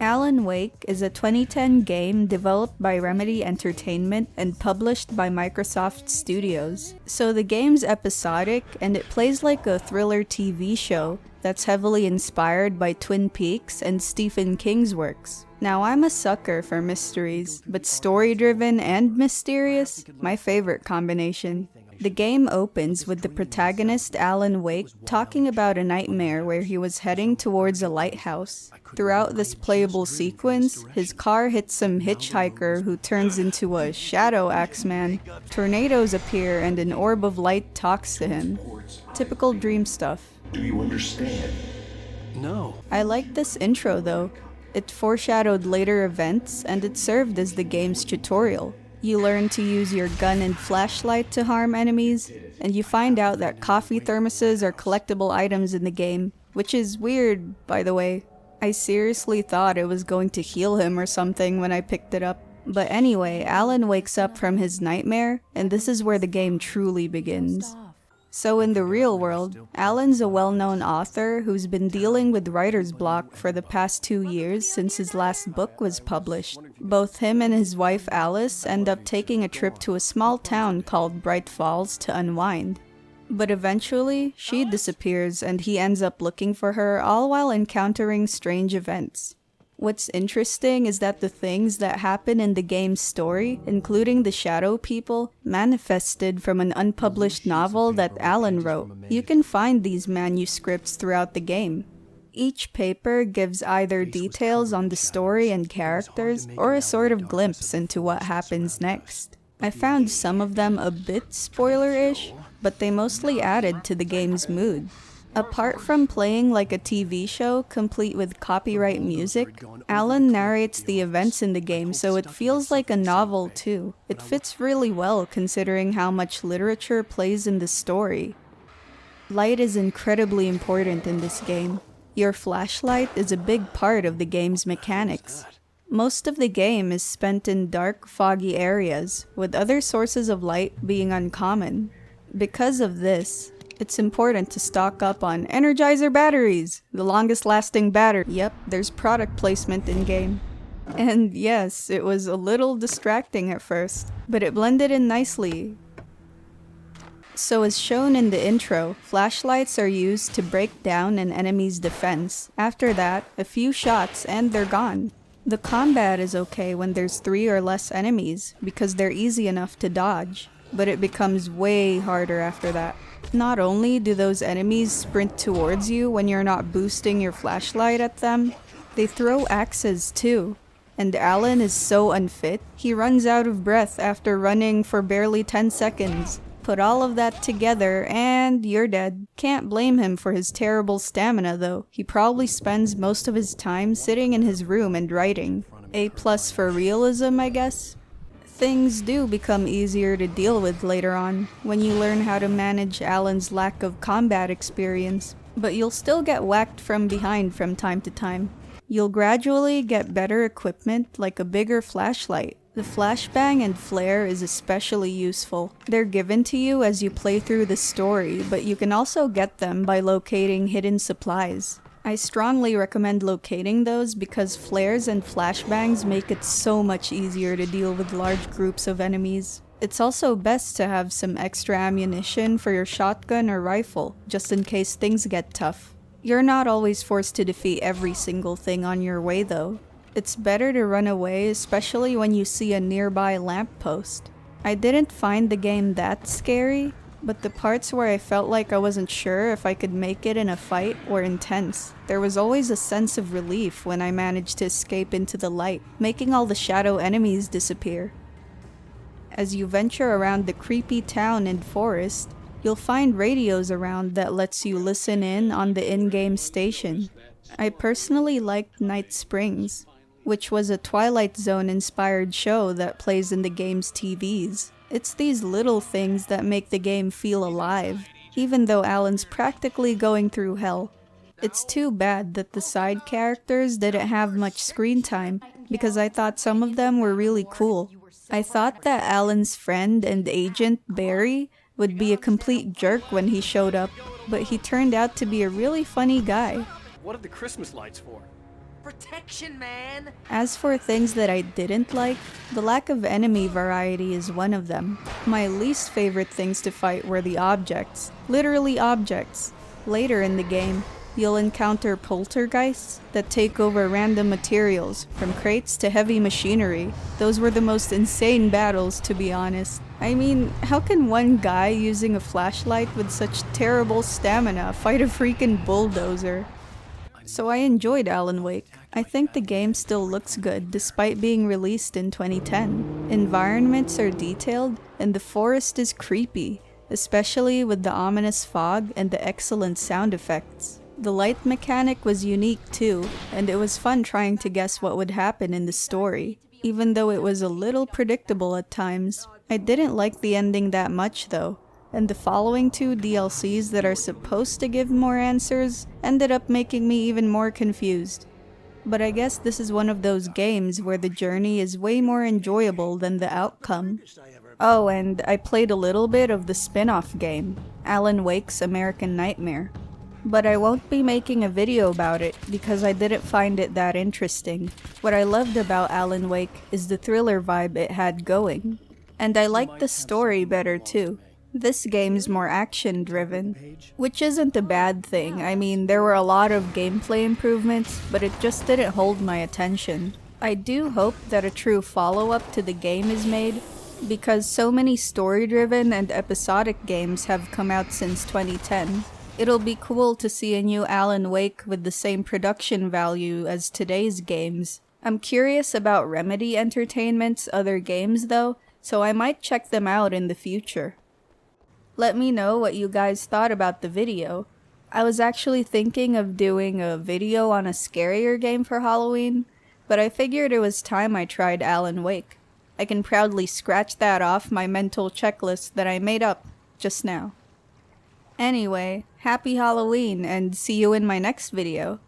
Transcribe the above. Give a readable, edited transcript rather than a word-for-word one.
Alan Wake is a 2010 game developed by Remedy Entertainment and published by Microsoft Studios. So the game's episodic and it plays like a thriller TV show that's heavily inspired by Twin Peaks and Stephen King's works. Now I'm a sucker for mysteries, but story-driven and mysterious? My favorite combination. The game opens with the protagonist Alan Wake talking about a nightmare where he was heading towards a lighthouse. Throughout this playable sequence, his car hits some hitchhiker who turns into a shadow axeman. Tornadoes appear and an orb of light talks to him. Typical dream stuff. Do you understand? No. I liked this intro though. It foreshadowed later events and it served as the game's tutorial. You learn to use your gun and flashlight to harm enemies, and you find out that coffee thermoses are collectible items in the game, which is weird, by the way. I seriously thought it was going to heal him or something when I picked it up. But anyway, Alan wakes up from his nightmare, and this is where the game truly begins. So in the real world, Alan's a well-known author who's been dealing with writer's block for the past 2 years since his last book was published. Both him and his wife Alice end up taking a trip to a small town called Bright Falls to unwind. But eventually, she disappears and he ends up looking for her all while encountering strange events. What's interesting is that the things that happen in the game's story, including the shadow people, manifested from an unpublished novel that Alan wrote. You can find these manuscripts throughout the game. Each paper gives either details on the story and characters, or a sort of glimpse into what happens next. I found some of them a bit spoiler-ish, but they mostly added to the game's mood. Apart from playing like a TV show complete with copyright music, Alan narrates the events in the game so it feels like a novel too. It fits really well considering how much literature plays in the story. Light is incredibly important in this game. Your flashlight is a big part of the game's mechanics. Most of the game is spent in dark, foggy areas, with other sources of light being uncommon. Because of this, it's important to stock up on Energizer batteries, the longest lasting battery. Yep, there's product placement in-game. And yes, it was a little distracting at first, but it blended in nicely. So as shown in the intro, flashlights are used to break down an enemy's defense. After that, a few shots and they're gone. The combat is okay when there's 3 or less enemies, because they're easy enough to dodge, but it becomes way harder after that. Not only do those enemies sprint towards you when you're not boosting your flashlight at them, they throw axes too. And Alan is so unfit, he runs out of breath after running for barely 10 seconds. Put all of that together and you're dead. Can't blame him for his terrible stamina though. He probably spends most of his time sitting in his room and writing. A+ for realism, I guess. Things do become easier to deal with later on, when you learn how to manage Alan's lack of combat experience, but you'll still get whacked from behind from time to time. You'll gradually get better equipment like a bigger flashlight. The flashbang and flare is especially useful. They're given to you as you play through the story, but you can also get them by locating hidden supplies. I strongly recommend locating those because flares and flashbangs make it so much easier to deal with large groups of enemies. It's also best to have some extra ammunition for your shotgun or rifle, just in case things get tough. You're not always forced to defeat every single thing on your way though. It's better to run away, especially when you see a nearby lamppost. I didn't find the game that scary, but the parts where I felt like I wasn't sure if I could make it in a fight were intense. There was always a sense of relief when I managed to escape into the light, making all the shadow enemies disappear. As you venture around the creepy town and forest, you'll find radios around that lets you listen in on the in-game station. I personally liked Night Springs, which was a Twilight Zone-inspired show that plays in the game's TVs. It's these little things that make the game feel alive, even though Alan's practically going through hell. It's too bad that the side characters didn't have much screen time, because I thought some of them were really cool. I thought that Alan's friend and agent, Barry, would be a complete jerk when he showed up, but he turned out to be a really funny guy. What are the Christmas lights for? Protection, man! As for things that I didn't like, the lack of enemy variety is one of them. My least favorite things to fight were the objects. Literally objects. Later in the game, you'll encounter poltergeists that take over random materials, from crates to heavy machinery. Those were the most insane battles, to be honest. I mean, how can one guy using a flashlight with such terrible stamina fight a freaking bulldozer? So I enjoyed Alan Wake. I think the game still looks good despite being released in 2010. Environments are detailed and the forest is creepy, especially with the ominous fog and the excellent sound effects. The light mechanic was unique too, and it was fun trying to guess what would happen in the story, even though it was a little predictable at times. I didn't like the ending that much though, and the following 2 DLCs that are supposed to give more answers ended up making me even more confused. But I guess this is one of those games where the journey is way more enjoyable than the outcome. Oh, and I played a little bit of the spin-off game, Alan Wake's American Nightmare. But I won't be making a video about it because I didn't find it that interesting. What I loved about Alan Wake is the thriller vibe it had going. And I liked the story better too. This game's more action-driven, which isn't a bad thing. I mean, there were a lot of gameplay improvements, but it just didn't hold my attention. I do hope that a true follow-up to the game is made, because so many story-driven and episodic games have come out since 2010. It'll be cool to see a new Alan Wake with the same production value as today's games. I'm curious about Remedy Entertainment's other games though, so I might check them out in the future. Let me know what you guys thought about the video. I was actually thinking of doing a video on a scarier game for Halloween, but I figured it was time I tried Alan Wake. I can proudly scratch that off my mental checklist that I made up just now. Anyway, happy Halloween and see you in my next video.